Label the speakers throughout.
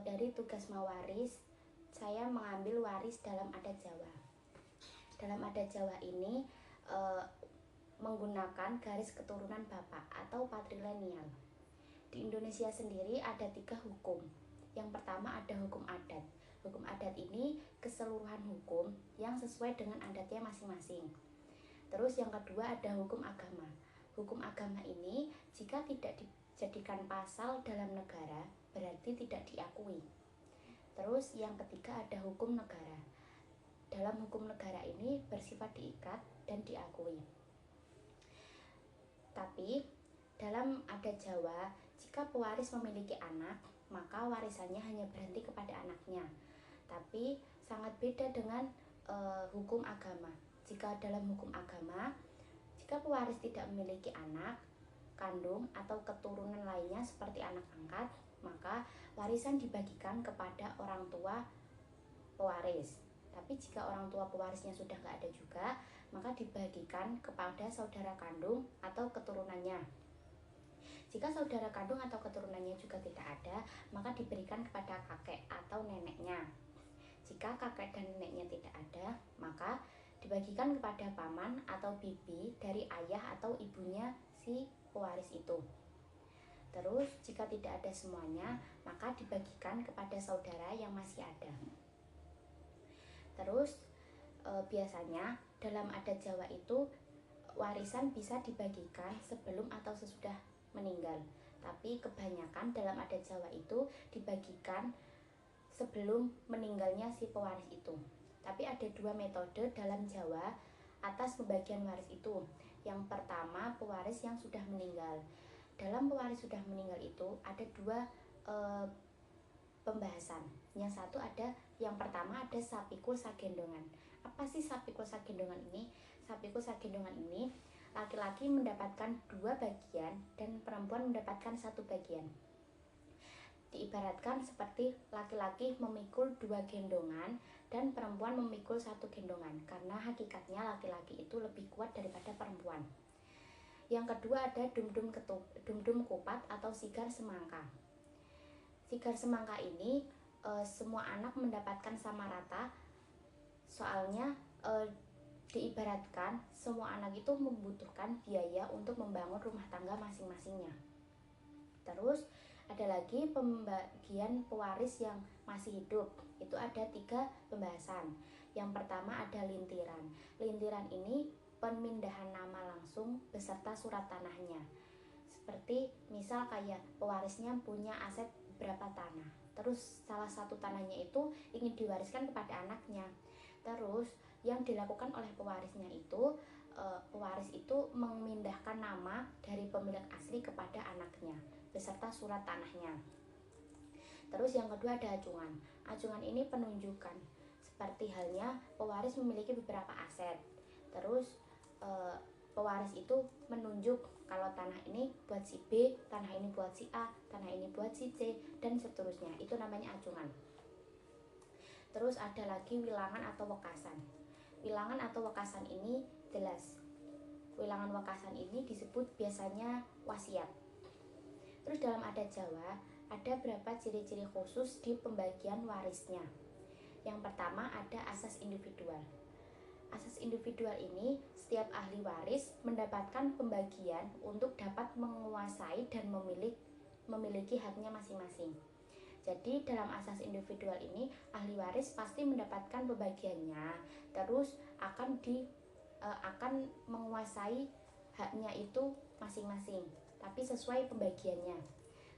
Speaker 1: dari tugas mewaris, saya mengambil waris dalam adat Jawa. Dalam adat Jawa ini menggunakan garis keturunan bapak atau patrilineal. Di Indonesia sendiri ada 3 hukum. Yang pertama ada hukum adat. Hukum adat ini keseluruhan hukum yang sesuai dengan adatnya masing-masing. Terus yang kedua ada hukum agama. Hukum agama ini jika tidak dijadikan pasal dalam negara berarti tidak diakui. Terus yang ketiga ada hukum negara. Dalam hukum negara ini bersifat diikat dan diakui. Tapi dalam adat Jawa, jika pewaris memiliki anak, maka warisannya hanya berhenti kepada anaknya. Tapi sangat beda dengan hukum agama. Jika dalam hukum agama, jika pewaris tidak memiliki anak kandung atau keturunan lainnya seperti anak angkat, maka warisan dibagikan kepada orang tua pewaris. Tapi jika orang tua pewarisnya sudah nggak ada juga, maka dibagikan kepada saudara kandung atau keturunannya. Jika saudara kandung atau keturunannya juga tidak ada, maka diberikan kepada kakek atau neneknya. Jika kakek dan neneknya tidak ada, maka dibagikan kepada paman atau bibi dari ayah atau ibunya si pewaris itu. Terus jika tidak ada semuanya, maka dibagikan kepada saudara yang masih ada. Terus biasanya dalam adat Jawa itu warisan bisa dibagikan sebelum atau sesudah meninggal. Tapi kebanyakan dalam adat Jawa itu dibagikan sebelum meninggalnya si pewaris itu. Tapi ada 2 metode dalam Jawa atas pembagian waris itu. Yang pertama pewaris yang sudah meninggal. Dalam pewaris sudah meninggal itu ada 2 pembahasan. Yang satu yang pertama ada sapikul sagendongan. Apa sih sapikul sagendongan ini? Sapikul sagendongan ini laki-laki mendapatkan 2 bagian dan perempuan mendapatkan 1 bagian. Diibaratkan seperti laki-laki memikul 2 gendongan dan perempuan memikul 1 gendongan, karena hakikatnya laki-laki itu lebih kuat daripada perempuan. Yang kedua ada dumdum kupat atau sigar semangka. Sigar semangka ini semua anak mendapatkan sama rata, soalnya diibaratkan semua anak itu membutuhkan biaya untuk membangun rumah tangga masing-masingnya. Terus ada lagi pembagian pewaris yang masih hidup. Itu ada 3 pembahasan. Yang pertama ada lintiran. Lintiran ini pemindahan nama langsung beserta surat tanahnya. Seperti misal kayak pewarisnya punya aset berapa tanah, terus salah satu tanahnya itu ingin diwariskan kepada anaknya. Terus yang dilakukan oleh pewarisnya itu pewaris itu memindahkan nama dari pemilik asli kepada anaknya beserta surat tanahnya. Terus yang kedua ada acungan. Acungan ini penunjukan, seperti halnya pewaris memiliki beberapa aset. Terus pewaris itu menunjuk kalau tanah ini buat si B, tanah ini buat si A, tanah ini buat si C, dan seterusnya. Itu namanya acungan. Terus ada lagi wilangan atau wekasan. Wilangan atau wekasan ini jelas. Wilangan wekasan ini disebut biasanya wasiat. Terus dalam adat Jawa ada berapa ciri-ciri khusus di pembagian warisnya. Yang pertama ada asas individual. Asas individual ini setiap ahli waris mendapatkan pembagian untuk dapat menguasai dan memiliki haknya masing-masing. Jadi dalam asas individual ini ahli waris pasti mendapatkan pembagiannya, terus akan menguasai haknya itu masing-masing, tapi sesuai pembagiannya.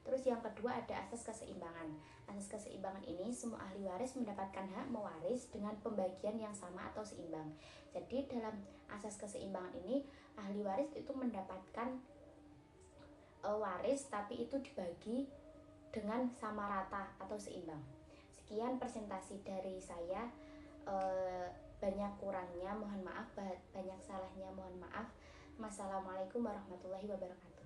Speaker 1: Terus yang kedua ada asas keseimbangan. Asas keseimbangan ini semua ahli waris mendapatkan hak mewaris dengan pembagian yang sama atau seimbang. Jadi dalam asas keseimbangan ini ahli waris itu mendapatkan waris tapi itu dibagi dengan sama rata atau seimbang. Sekian presentasi dari saya. Banyak kurangnya mohon maaf, banyak salahnya mohon maaf. Wassalamualaikum warahmatullahi wabarakatuh.